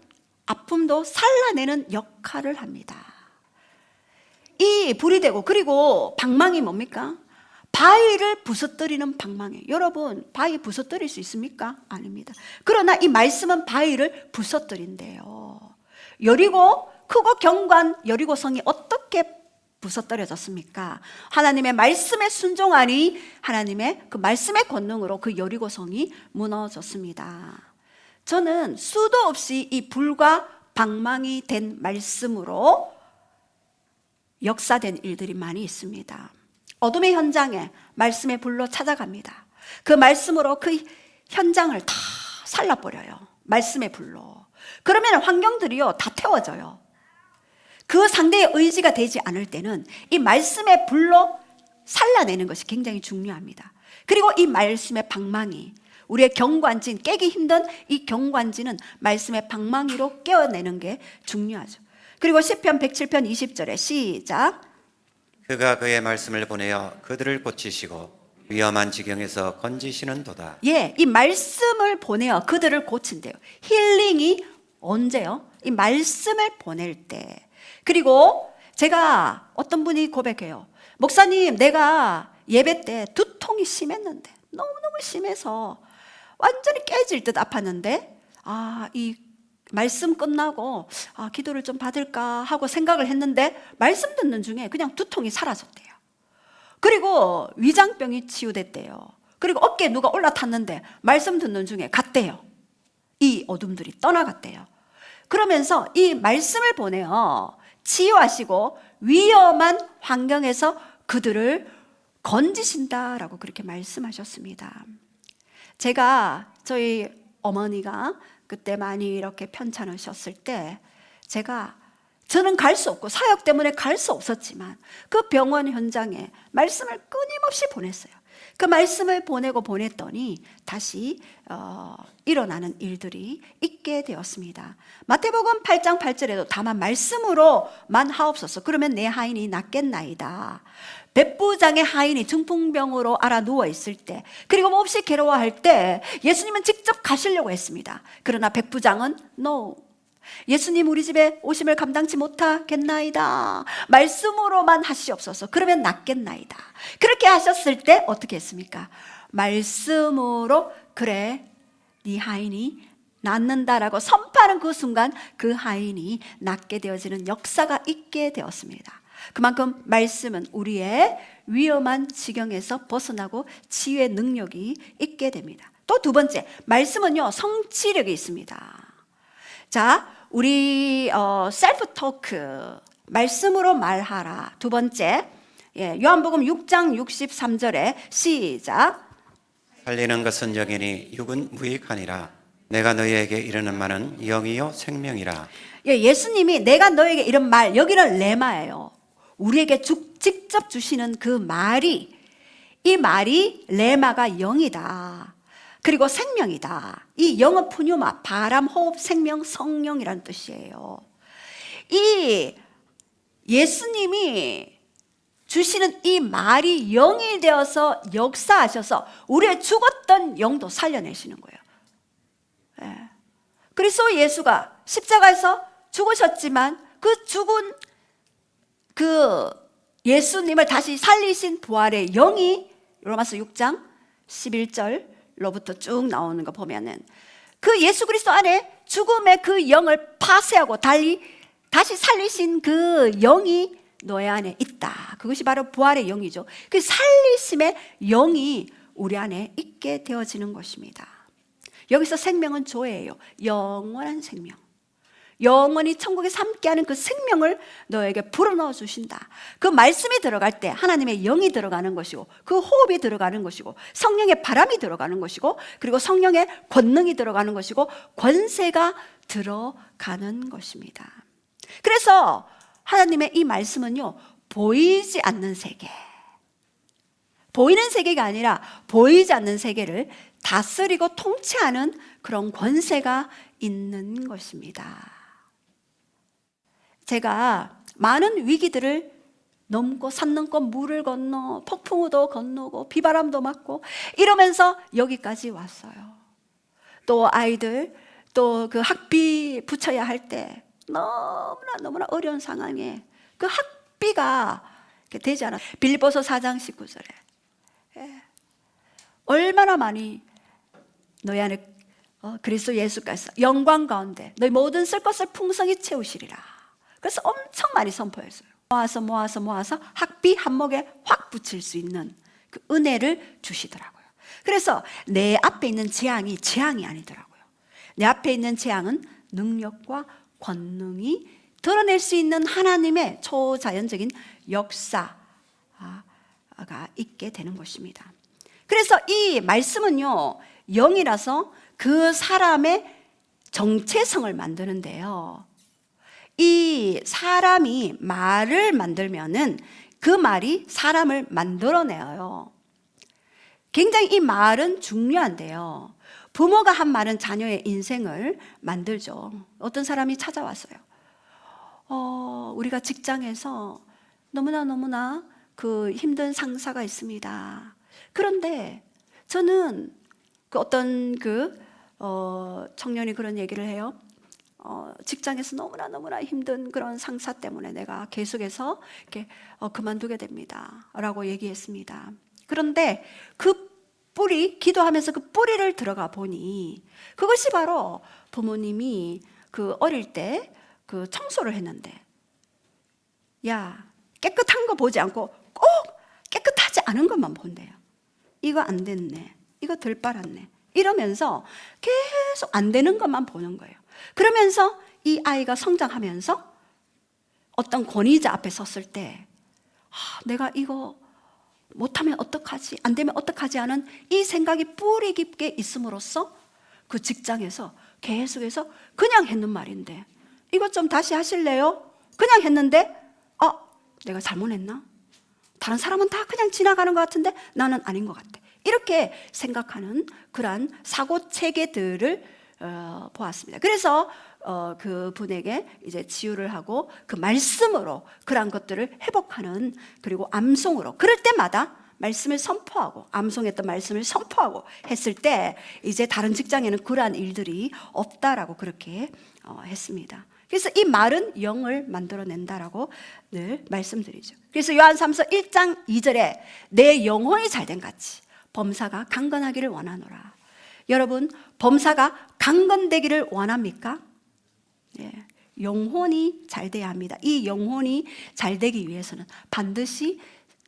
아픔도 살라내는 역할을 합니다. 이 불이 되고, 그리고 방망이 뭡니까? 바위를 부서뜨리는 방망이. 여러분 바위 부서뜨릴 수 있습니까? 아닙니다. 그러나 이 말씀은 바위를 부서뜨린대요. 여리고 크고 견고한 여리고성이 어떻게 부서뜨려졌습니까? 하나님의 말씀에 순종하니 하나님의 그 말씀의 권능으로 그 여리고성이 무너졌습니다. 저는 수도 없이 이 불과 방망이 된 말씀으로 역사된 일들이 많이 있습니다. 어둠의 현장에 말씀의 불로 찾아갑니다. 그 말씀으로 그 현장을 다 살라버려요. 말씀의 불로. 그러면 환경들이요 다 태워져요. 그 상대의 의지가 되지 않을 때는 이 말씀의 불로 살라내는 것이 굉장히 중요합니다. 그리고 이 말씀의 방망이, 우리의 경관진, 깨기 힘든 이 경관진은 말씀의 방망이로 깨어내는 게 중요하죠. 그리고 시편 107편 20절에 시작 그가 그의 말씀을 보내어 그들을 고치시고 위험한 지경에서 건지시는도다. 예, 이 말씀을 보내어 그들을 고친대요. 힐링이 언제요? 이 말씀을 보낼 때. 그리고 제가 어떤 분이 고백해요. 목사님, 내가 예배 때 두통이 심했는데 너무너무 심해서 완전히 깨질 듯 아팠는데 이 말씀 끝나고 기도를 좀 받을까 하고 생각을 했는데 말씀 듣는 중에 그냥 두통이 사라졌대요. 그리고 위장병이 치유됐대요. 그리고 어깨에 누가 올라탔는데 말씀 듣는 중에 갔대요. 이 어둠들이 떠나갔대요. 그러면서 이 말씀을 보내어 치유하시고 위험한 환경에서 그들을 건지신다라고 그렇게 말씀하셨습니다. 제가 저희 어머니가 그때 많이 이렇게 편찮으셨을 때 저는 갈 수 없고 사역 때문에 갈 수 없었지만 그 병원 현장에 말씀을 끊임없이 보냈어요. 그 말씀을 보냈더니 다시 일어나는 일들이 있게 되었습니다. 마태복음 8장 8절에도 다만 말씀으로만 하옵소서 그러면 내 하인이 낫겠나이다. 백부장의 하인이 중풍병으로 알아 누워 있을 때 그리고 몹시 괴로워할 때 예수님은 직접 가시려고 했습니다. 그러나 백부장은 No. 예수님 우리 집에 오심을 감당치 못하겠나이다. 말씀으로만 하시옵소서. 그러면 낫겠나이다. 그렇게 하셨을 때 어떻게 했습니까? 말씀으로 그래 네 하인이 낫는다라고 선포하는 그 순간 그 하인이 낫게 되어지는 역사가 있게 되었습니다. 그만큼 말씀은 우리의 위험한 지경에서 벗어나고 치유의 능력이 있게 됩니다. 또 두 번째, 말씀은요 성취력이 있습니다. 자, 우리 셀프 토크 말씀으로 말하라. 두 번째, 요한복음 6장 63절에 시작. 살리는 것은 영이니 육은 무익하니라. 내가 너희에게 이르는 말은 영이요 생명이라. 예수님이 내가 너에게 이런 말, 여기는 레마예요. 우리에게 직접 주시는 그 말이, 이 말이 레마가 영이다. 그리고 생명이다. 이 영은 푸뉴마, 바람, 호흡, 생명, 성령이라는 뜻이에요. 이 예수님이 주시는 이 말이 영이 되어서 역사하셔서 우리의 죽었던 영도 살려내시는 거예요. 그리스도 예수가 십자가에서 죽으셨지만 그 죽은 그 예수님을 다시 살리신 부활의 영이 로마서 6장 11절로부터 쭉 나오는 거 보면은 그 예수 그리스도 안에 죽음의 그 영을 파쇄하고 다시 살리신 그 영이 너의 안에 있다. 그것이 바로 부활의 영이죠. 그 살리심의 영이 우리 안에 있게 되어지는 것입니다. 여기서 생명은 조예예요. 영원한 생명. 영원히 천국에서 함께하는 그 생명을 너에게 불어넣어 주신다. 그 말씀이 들어갈 때 하나님의 영이 들어가는 것이고 그 호흡이 들어가는 것이고 성령의 바람이 들어가는 것이고 그리고 성령의 권능이 들어가는 것이고 권세가 들어가는 것입니다. 그래서 하나님의 이 말씀은요, 보이지 않는 세계, 보이는 세계가 아니라 보이지 않는 세계를 다스리고 통치하는 그런 권세가 있는 것입니다. 제가 많은 위기들을 넘고 산 넘고 물을 건너 폭풍우도 건너고 비바람도 맞고 이러면서 여기까지 왔어요. 또 아이들 또 그 학비 붙여야 할 때 너무나 어려운 상황에 그 학비가 되지 않아. 빌립보서 4장 19절에 얼마나 많이 너희 안에 그리스도 예수께서 영광 가운데 너희 모든 쓸 것을 풍성히 채우시리라. 그래서 엄청 많이 선포했어요. 모아서 학비 한몫에 확 붙일 수 있는 그 은혜를 주시더라고요. 그래서 내 앞에 있는 재앙이 아니더라고요. 내 앞에 있는 재앙은 능력과 권능이 드러낼 수 있는 하나님의 초자연적인 역사가 있게 되는 것입니다. 그래서 이 말씀은요, 영이라서 그 사람의 정체성을 만드는데요. 이 사람이 말을 만들면은 그 말이 사람을 만들어내요. 굉장히 이 말은 중요한데요. 부모가 한 말은 자녀의 인생을 만들죠. 어떤 사람이 찾아왔어요. 우리가 직장에서 너무나 그 힘든 상사가 있습니다. 그런데 저는 그 어떤 청년이 그런 얘기를 해요. 직장에서 너무나 힘든 그런 상사 때문에 내가 계속해서 이렇게 그만두게 됩니다 라고 얘기했습니다. 그런데 그 뿌리, 기도하면서 그 뿌리를 들어가 보니 그것이 바로 부모님이 그 어릴 때 그 청소를 했는데, 야, 깨끗한 거 보지 않고 꼭 깨끗하지 않은 것만 본대요. 이거 안 됐네, 이거 덜 빨았네, 이러면서 계속 안 되는 것만 보는 거예요. 그러면서 이 아이가 성장하면서 어떤 권위자 앞에 섰을 때 내가 이거 못하면 어떡하지, 안 되면 어떡하지 하는 이 생각이 뿌리 깊게 있음으로써 그 직장에서 계속해서 그냥 했는 말인데, 이것 좀 다시 하실래요? 그냥 했는데 내가 잘못했나? 다른 사람은 다 그냥 지나가는 것 같은데 나는 아닌 것 같아, 이렇게 생각하는 그러한 사고 체계들을 보았습니다. 그래서 그 분에게 이제 치유를 하고 그 말씀으로 그러한 것들을 회복하는, 그리고 암송으로 그럴 때마다 말씀을 선포하고, 암송했던 말씀을 선포하고 했을 때 이제 다른 직장에는 그러한 일들이 없다라고 그렇게 했습니다. 그래서 이 말은 영을 만들어낸다라고 늘 말씀드리죠. 그래서 요한삼서 1장 2절에 내 영혼이 잘된 같이 범사가 강건하기를 원하노라. 여러분, 범사가 강건되기를 원합니까? 예, 영혼이 잘 돼야 합니다. 이 영혼이 잘 되기 위해서는 반드시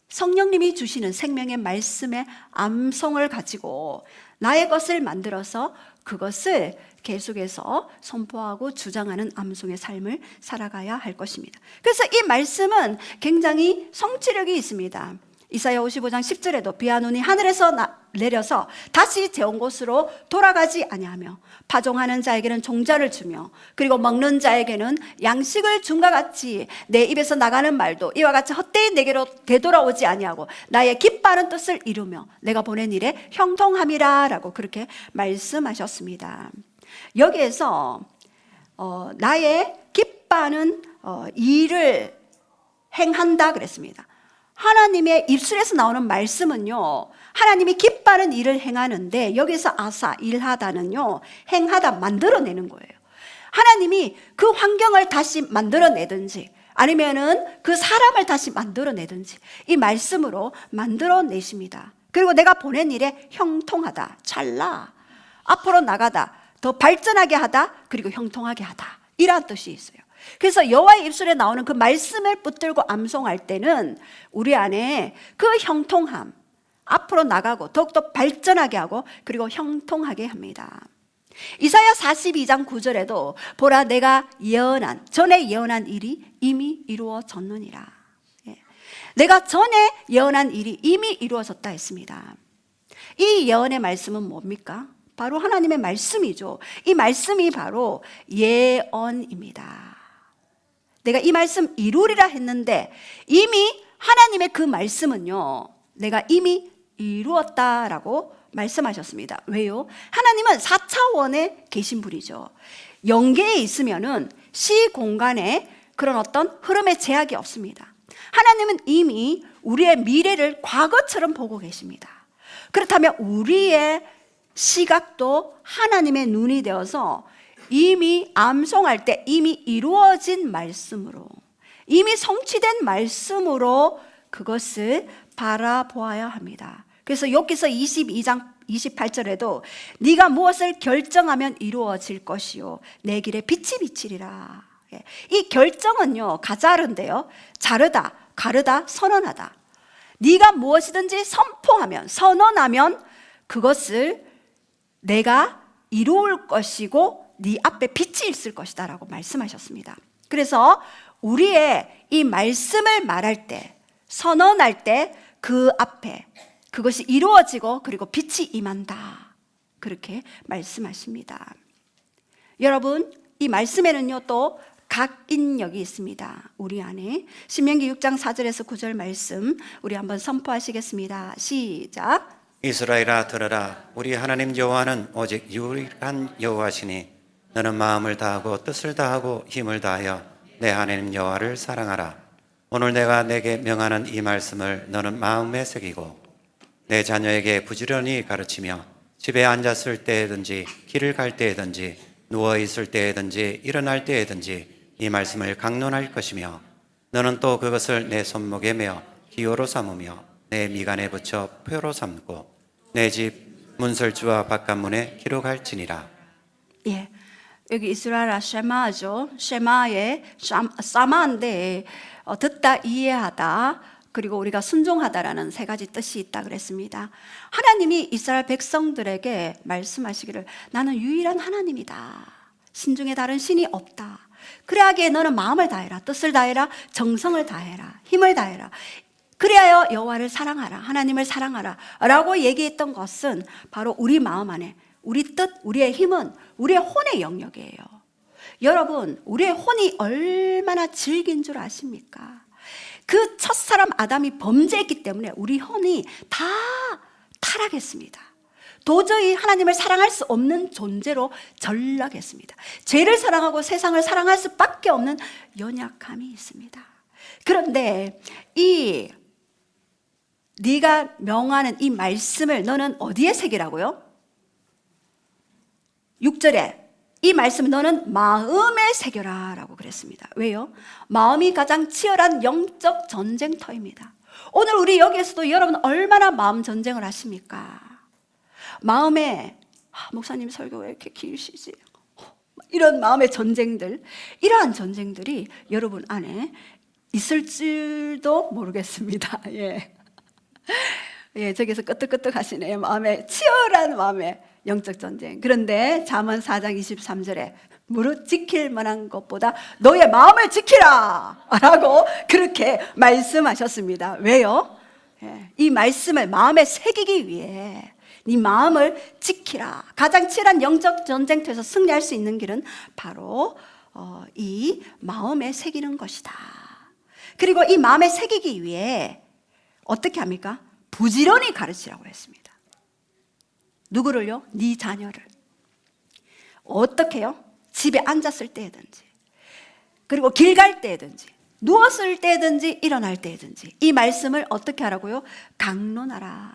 성령님이 주시는 생명의 말씀의 암송을 가지고 나의 것을 만들어서 그것을 계속해서 선포하고 주장하는 암송의 삶을 살아가야 할 것입니다. 그래서 이 말씀은 굉장히 성취력이 있습니다. 이사야 55장 10절에도 비와 눈이 하늘에서 내려서 다시 재온 곳으로 돌아가지 아니하며 파종하는 자에게는 종자를 주며 그리고 먹는 자에게는 양식을 준과 같이 내 입에서 나가는 말도 이와 같이 헛되이 내게로 되돌아오지 아니하고 나의 기뻐하는 뜻을 이루며 내가 보낸 일에 형통함이라 라고 그렇게 말씀하셨습니다. 여기에서 나의 기뻐하는 일을 행한다 그랬습니다. 하나님의 입술에서 나오는 말씀은요, 하나님이 기뻐하는 일을 행하는데 여기서 아사, 일하다는요, 행하다, 만들어내는 거예요. 하나님이 그 환경을 다시 만들어내든지 아니면은 그 사람을 다시 만들어내든지 이 말씀으로 만들어내십니다. 그리고 내가 보낸 일에 형통하다, 찰나, 앞으로 나가다, 더 발전하게 하다, 그리고 형통하게 하다, 이러한 뜻이 있어요. 그래서 여호와의 입술에 나오는 그 말씀을 붙들고 암송할 때는 우리 안에 그 형통함, 앞으로 나가고 더욱더 발전하게 하고 그리고 형통하게 합니다. 이사야 42장 9절에도 보라 내가 전에 예언한 일이 이미 이루어졌느니라. 내가 전에 예언한 일이 이미 이루어졌다 했습니다. 이 예언의 말씀은 뭡니까? 바로 하나님의 말씀이죠. 이 말씀이 바로 예언입니다. 내가 이 말씀 이루리라 했는데 이미 하나님의 그 말씀은요, 내가 이미 이루었다라고 말씀하셨습니다. 왜요? 하나님은 4차원에 계신 분이죠. 영계에 있으면은 시공간에 그런 어떤 흐름의 제약이 없습니다. 하나님은 이미 우리의 미래를 과거처럼 보고 계십니다. 그렇다면 우리의 시각도 하나님의 눈이 되어서 이미 암송할 때 이미 이루어진 말씀으로, 이미 성취된 말씀으로 그것을 바라보아야 합니다. 그래서 욥기서 22장 28절에도 네가 무엇을 결정하면 이루어질 것이요 내 길에 빛이 비치리라. 이 결정은요 가자른데요, 자르다, 가르다, 선언하다. 네가 무엇이든지 선포하면, 선언하면 그것을 내가 이루을 것이고 네 앞에 빛이 있을 것이다 라고 말씀하셨습니다. 그래서 우리의 이 말씀을 말할 때, 선언할 때 그 앞에 그것이 이루어지고 그리고 빛이 임한다, 그렇게 말씀하십니다. 여러분, 이 말씀에는요 또 각인력이 있습니다. 우리 안에 신명기 6장 4절에서 9절 말씀 우리 한번 선포하시겠습니다. 시작. 이스라엘아 들으라. 우리 하나님 여호와는 오직 유일한 여호와시니 너는 마음을 다하고 뜻을 다하고 힘을 다하여 내 하나님 여호와를 사랑하라. 오늘 내가 내게 명하는 이 말씀을 너는 마음에 새기고 내 자녀에게 부지런히 가르치며 집에 앉았을 때든지 길을 갈 때든지 누워 있을 때든지 일어날 때든지 이 말씀을 강론할 것이며 너는 또 그것을 내 손목에 메어 기호로 삼으며 내 미간에 붙여 표로 삼고 내 집 문설주와 바깥문에 기록할지니라. 예, 여기 이스라엘아 쉐마죠. 쉐마의 사마인데 듣다, 이해하다, 그리고 우리가 순종하다라는 세 가지 뜻이 있다 그랬습니다. 하나님이 이스라엘 백성들에게 말씀하시기를 나는 유일한 하나님이다. 신중에 다른 신이 없다. 그래야기에 너는 마음을 다해라, 뜻을 다해라, 정성을 다해라, 힘을 다해라. 그래야 여호와를 사랑하라, 하나님을 사랑하라 라고 얘기했던 것은 바로 우리 마음 안에 우리 뜻, 우리의 힘은 우리의 혼의 영역이에요. 여러분, 우리의 혼이 얼마나 질긴 줄 아십니까? 그 첫사람 아담이 범죄했기 때문에 우리 혼이 다 타락했습니다. 도저히 하나님을 사랑할 수 없는 존재로 전락했습니다. 죄를 사랑하고 세상을 사랑할 수밖에 없는 연약함이 있습니다. 그런데 네가 명하는 이 말씀을 너는 어디에 새기라고요? 6절에 이 말씀을 너는 마음에 새겨라 라고 그랬습니다. 왜요? 마음이 가장 치열한 영적 전쟁터입니다. 오늘 우리 여기에서도 여러분 얼마나 마음 전쟁을 하십니까? 마음에 목사님 설교 왜 이렇게 길시지? 이런 마음의 전쟁들, 이러한 전쟁들이 여러분 안에 있을 줄도 모르겠습니다. 예, 저기서 끄떡끄떡 하시네요. 마음에 치열한 마음의 영적 전쟁. 그런데 잠언 4장 23절에 무릇 지킬 만한 것보다 너의 마음을 지키라 라고 그렇게 말씀하셨습니다. 왜요? 이 말씀을 마음에 새기기 위해 네 마음을 지키라. 가장 치열한 영적 전쟁터에서 승리할 수 있는 길은 바로 이 마음에 새기는 것이다. 그리고 이 마음에 새기기 위해 어떻게 합니까? 부지런히 가르치라고 했습니다. 누구를요? 네 자녀를. 어떻게 해요? 집에 앉았을 때든지, 그리고 길 갈 때든지, 누웠을 때든지, 일어날 때든지 이 말씀을 어떻게 하라고요? 강론하라.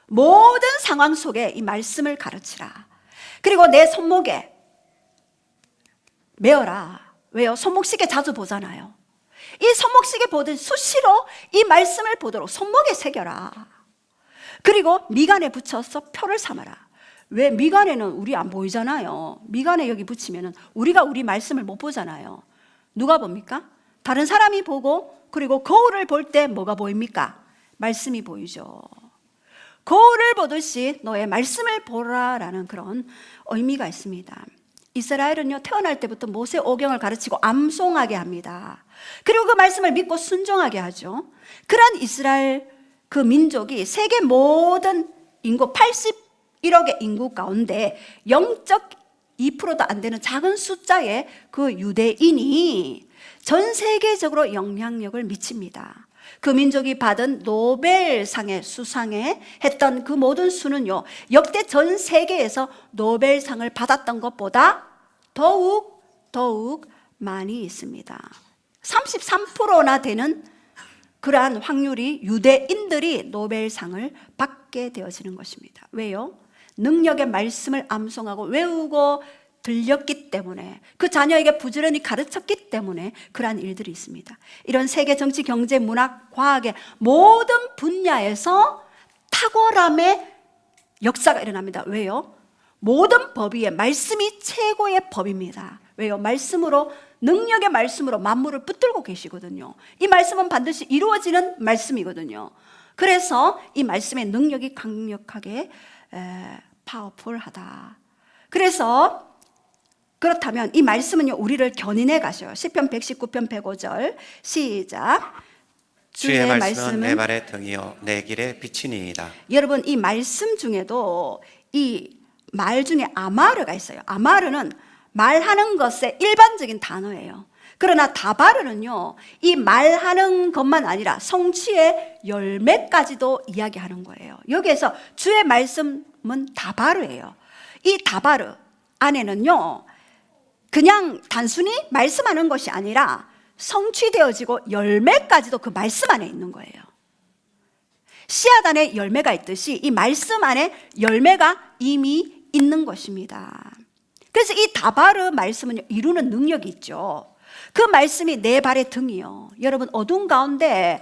모든 상황 속에 이 말씀을 가르치라. 그리고 내 손목에 메어라. 왜요? 손목시계 자주 보잖아요. 이 손목시계 보듯 수시로 이 말씀을 보도록 손목에 새겨라. 그리고 미간에 붙여서 표를 삼아라. 왜? 미간에는 우리 안 보이잖아요. 미간에 여기 붙이면은 우리가 우리 말씀을 못 보잖아요. 누가 봅니까? 다른 사람이 보고, 그리고 거울을 볼 때 뭐가 보입니까? 말씀이 보이죠. 거울을 보듯이 너의 말씀을 보라라는 그런 의미가 있습니다. 이스라엘은요, 태어날 때부터 모세 오경을 가르치고 암송하게 합니다. 그리고 그 말씀을 믿고 순종하게 하죠. 그런 이스라엘 그 민족이 세계 모든 인구 81억의 인구 가운데 0.2%도 안 되는 작은 숫자의 그 유대인이 전 세계적으로 영향력을 미칩니다. 그 민족이 받은 노벨상의 수상에 했던 그 모든 수는요, 역대 전 세계에서 노벨상을 받았던 것보다 더욱 많이 있습니다. 33%나 되는 그러한 확률이 유대인들이 노벨상을 받게 되어지는 것입니다. 왜요? 능력의 말씀을 암송하고 외우고 들렸기 때문에, 그 자녀에게 부지런히 가르쳤기 때문에 그러한 일들이 있습니다. 이런 세계 정치, 경제, 문학, 과학의 모든 분야에서 탁월함의 역사가 일어납니다. 왜요? 모든 법 위에 말씀이 최고의 법입니다. 왜요? 말씀으로, 능력의 말씀으로 만물을 붙들고 계시거든요. 이 말씀은 반드시 이루어지는 말씀이거든요. 그래서 이 말씀의 능력이 강력하게 파워풀하다. 그래서 그렇다면 이 말씀은요, 우리를 견인해 가셔요. 시편 119편 105절 시작. 주의 말씀은 내 발의 등이요 내 길의 빛이니이다. 여러분, 이 말씀 중에도 이 말 중에 아마르가 있어요. 아마르는 말하는 것의 일반적인 단어예요. 그러나 다바르는요, 이 말하는 것만 아니라 성취의 열매까지도 이야기하는 거예요. 여기에서 주의 말씀은 다바르예요. 이 다바르 안에는요, 그냥 단순히 말씀하는 것이 아니라 성취되어지고 열매까지도 그 말씀 안에 있는 거예요. 씨앗 안에 열매가 있듯이 이 말씀 안에 열매가 이미 있는 것입니다. 그래서 이 다바르 말씀은 이루는 능력이 있죠. 그 말씀이 내 발의 등이요. 여러분, 어두운 가운데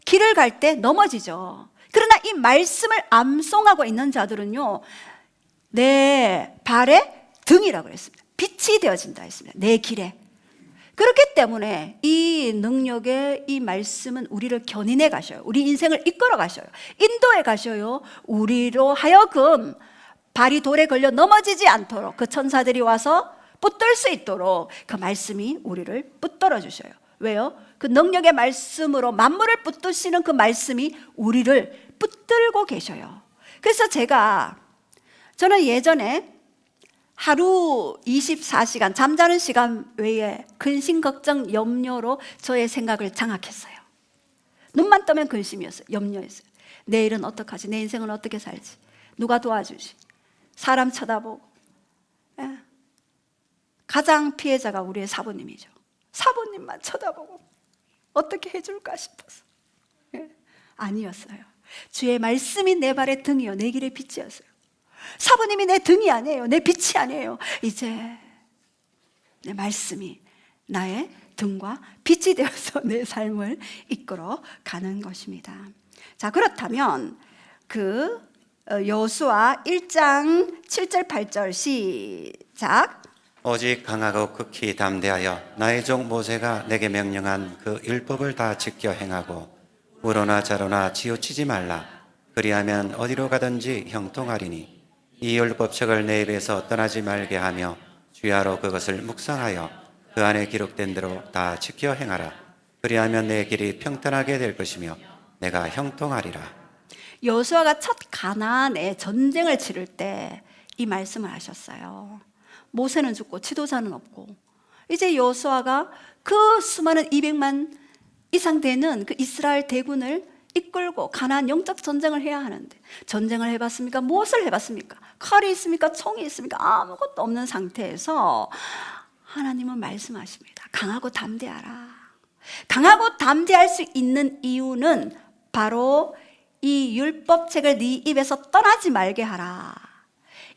길을 갈 때 넘어지죠. 그러나 이 말씀을 암송하고 있는 자들은요, 내 발의 등이라고 했습니다. 빛이 되어진다 했습니다. 내 길에. 그렇기 때문에 이 능력의 이 말씀은 우리를 견인해 가셔요. 우리 인생을 이끌어 가셔요. 인도해 가셔요. 우리로 하여금 발이 돌에 걸려 넘어지지 않도록 그 천사들이 와서 붙들 수 있도록 그 말씀이 우리를 붙들어 주셔요. 왜요? 그 능력의 말씀으로 만물을 붙드시는 그 말씀이 우리를 붙들고 계셔요. 그래서 저는 예전에 하루 24시간 잠자는 시간 외에 근심, 걱정, 염려로 저의 생각을 장악했어요. 눈만 뜨면 근심이었어요. 염려였어요. 내일은 어떡하지? 내 인생은 어떻게 살지? 누가 도와주지? 사람 쳐다보고. 예. 가장 피해자가 우리의 사부님이죠. 사부님만 쳐다보고 어떻게 해줄까 싶어서. 예. 아니었어요. 주의 말씀이 내 발의 등이요 내 길의 빛이었어요. 사부님이 내 등이 아니에요. 내 빛이 아니에요. 이제 내 말씀이 나의 등과 빛이 되어서 내 삶을 이끌어 가는 것입니다. 자, 그렇다면 그 여호수아 1장 7절 8절 시작. 오직 강하고 극히 담대하여 나의 종 모세가 내게 명령한 그 율법을 다 지켜 행하고 우로나 좌로나 치우치지 말라. 그리하면 어디로 가든지 형통하리니 이 율법책을 내 입에서 떠나지 말게 하며 주야로 그것을 묵상하여 그 안에 기록된 대로 다 지켜 행하라. 그리하면 내 길이 평탄하게 될 것이며 내가 형통하리라. 여호수아가 첫 가나안에 전쟁을 치를 때 이 말씀을 하셨어요. 모세는 죽고 지도자는 없고 이제 여호수아가 그 수많은 200만 이상 되는 그 이스라엘 대군을 이끌고 가나안 영적 전쟁을 해야 하는데 전쟁을 해봤습니까? 무엇을 해봤습니까? 칼이 있습니까? 총이 있습니까? 아무것도 없는 상태에서 하나님은 말씀하십니다. 강하고 담대하라. 강하고 담대할 수 있는 이유는 바로 이 율법책을 네 입에서 떠나지 말게 하라.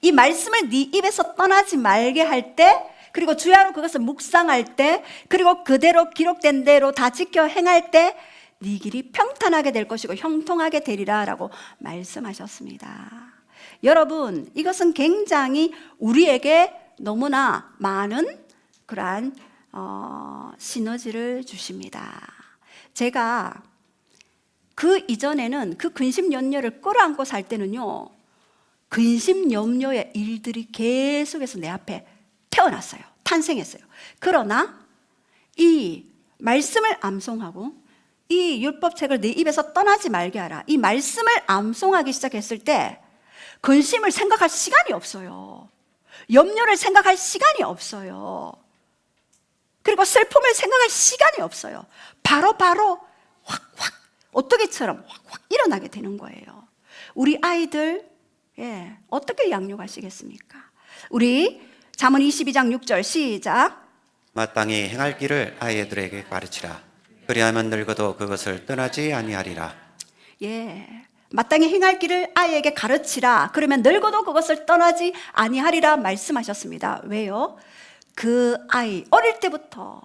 이 말씀을 네 입에서 떠나지 말게 할 때, 그리고 주야로 그것을 묵상할 때, 그리고 그대로 기록된 대로 다 지켜 행할 때 네 길이 평탄하게 될 것이고 형통하게 되리라 라고 말씀하셨습니다. 여러분, 이것은 굉장히 우리에게 너무나 많은 그러한 시너지를 주십니다. 제가 그 이전에는 그 근심 염려를 끌어안고 살 때는요, 근심 염려의 일들이 계속해서 내 앞에 태어났어요. 탄생했어요. 그러나 이 말씀을 암송하고 이 율법책을 내 입에서 떠나지 말게 하라. 이 말씀을 암송하기 시작했을 때 근심을 생각할 시간이 없어요. 염려를 생각할 시간이 없어요. 그리고 슬픔을 생각할 시간이 없어요. 바로 확 어떻게처럼 확 일어나게 되는 거예요. 우리 아이들 어떻게 양육하시겠습니까? 우리 잠언 22장 6절 시작. 마땅히 행할 길을 아이들에게 가르치라. 그리하면 늙어도 그것을 떠나지 아니하리라. 마땅히 행할 길을 아이에게 가르치라. 그러면 늙어도 그것을 떠나지 아니하리라 말씀하셨습니다. 왜요? 그 아이 어릴 때부터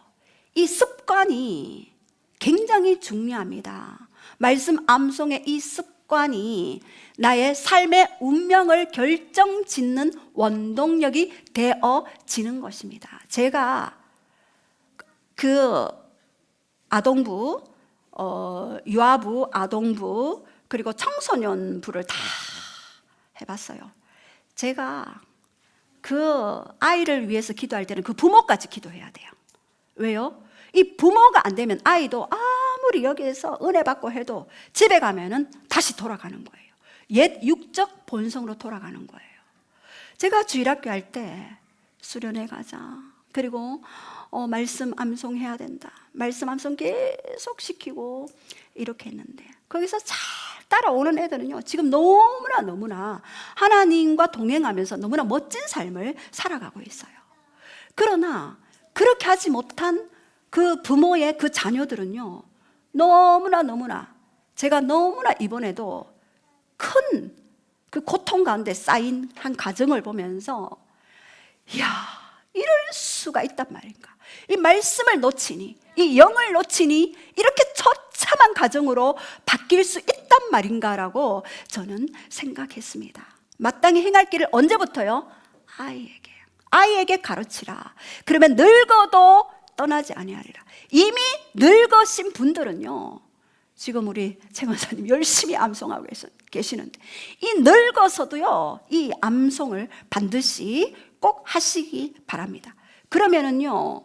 이 습관이 굉장히 중요합니다. 말씀 암송의 이 습관이 나의 삶의 운명을 결정짓는 원동력이 되어지는 것입니다. 제가 그 아동부, 유아부, 아동부, 그리고 청소년부를 다 해봤어요. 제가 그 아이를 위해서 기도할 때는 그 부모까지 기도해야 돼요. 왜요? 이 부모가 안 되면 아이도 아무리 여기에서 은혜 받고 해도 집에 가면은 다시 돌아가는 거예요. 옛 육적 본성으로 돌아가는 거예요. 제가 주일학교 할 때 수련회 가자. 그리고 말씀 암송해야 된다. 말씀 암송 계속 시키고 이렇게 했는데 거기서 잘 따라오는 애들은요, 지금 너무나 하나님과 동행하면서 너무나 멋진 삶을 살아가고 있어요. 그러나 그렇게 하지 못한 그 부모의 그 자녀들은요, 너무나 제가 너무나 이번에도 큰 그 고통 가운데 쌓인 한 가정을 보면서 이야, 이럴 수가 있단 말인가. 이 말씀을 놓치니, 이 영을 놓치니 이렇게 처참한 가정으로 바뀔 수 있단 말인가라고 저는 생각했습니다. 마땅히 행할 길을 언제부터요? 아이에게 가르치라. 그러면 늙어도 떠나지 아니하리라. 이미 늙으신 분들은요, 지금 우리 최 권사님 열심히 암송하고 계시는데 이 늙어서도요, 이 암송을 반드시 꼭 하시기 바랍니다. 그러면은요,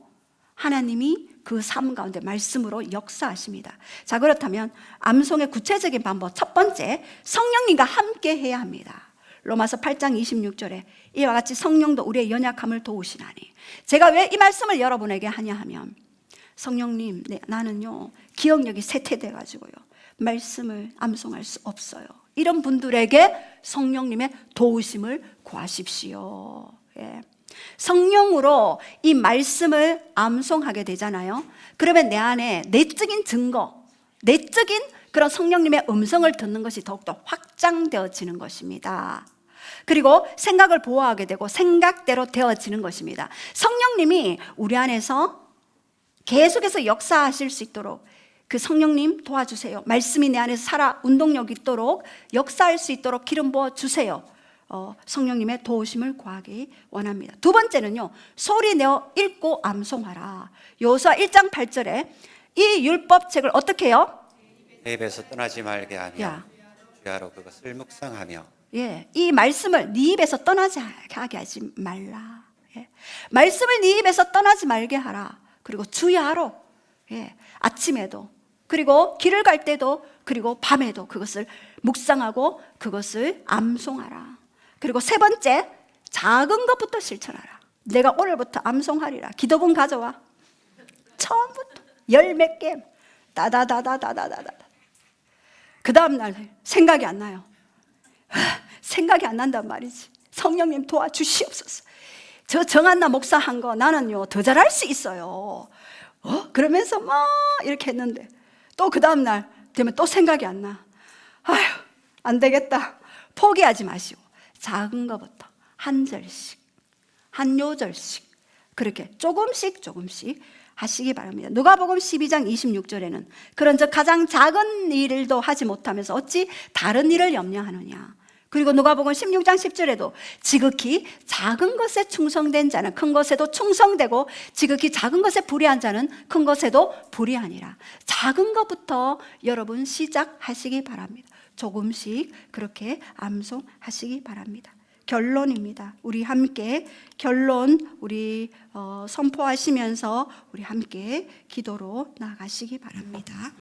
하나님이 그 삶 가운데 말씀으로 역사하십니다. 자, 그렇다면 암송의 구체적인 방법, 첫 번째, 성령님과 함께 해야 합니다. 로마서 8장 26절에 이와 같이 성령도 우리의 연약함을 도우시나니. 제가 왜 이 말씀을 여러분에게 하냐 하면, 성령님, 나는요 기억력이 쇠퇴돼 가지고요 말씀을 암송할 수 없어요. 이런 분들에게 성령님의 도우심을 구하십시오. 예. 성령으로 이 말씀을 암송하게 되잖아요. 그러면 내 안에 내적인 증거, 내적인 그런 성령님의 음성을 듣는 것이 더욱더 확장되어지는 것입니다. 그리고 생각을 보호하게 되고 생각대로 되어지는 것입니다. 성령님이 우리 안에서 계속해서 역사하실 수 있도록 그 성령님 도와주세요. 말씀이 내 안에서 살아 운동력 있도록 역사할 수 있도록 기름 부어 주세요. 성령님의 도우심을 구하기 원합니다. 두 번째는요, 소리 내어 읽고 암송하라. 여호수아 1장 8절에 이 율법책을 어떻게 해요? 내 입에서 떠나지 말게 하며 야. 주야로 그것을 묵상하며. 예, 이 말씀을 네 입에서 떠나지 하게 하지 말라. 예, 말씀을 네 입에서 떠나지 말게 하라. 그리고 주야로, 예, 아침에도, 그리고 길을 갈 때도, 그리고 밤에도 그것을 묵상하고 그것을 암송하라. 그리고 세 번째, 작은 것부터 실천하라. 내가 오늘부터 암송하리라. 기도본 가져와. 처음부터 열 몇 개, 다다다다다다다다. 그 다음날 생각이 안 나요. 생각이 안 난단 말이지. 성령님 도와주시옵소서. 저 정한나 목사 한 거 나는요 더 잘할 수 있어요. 그러면서 막 이렇게 했는데 또 그 다음날 되면 또 생각이 안 나. 아휴, 안 되겠다. 포기하지 마시고 작은 거부터 한 절씩, 한 요절씩 그렇게 조금씩 하시기 바랍니다. 누가복음 12장 26절에는 그런즉 가장 작은 일도 하지 못하면서 어찌 다른 일을 염려하느냐. 그리고 누가복음 16장 10절에도 지극히 작은 것에 충성된 자는 큰 것에도 충성되고 지극히 작은 것에 불의한 자는 큰 것에도 불의하니라. 작은 것부터 여러분 시작하시기 바랍니다. 조금씩 그렇게 암송하시기 바랍니다. 결론입니다. 우리 함께 결론 우리 선포하시면서 우리 함께 기도로 나아가시기 바랍니다.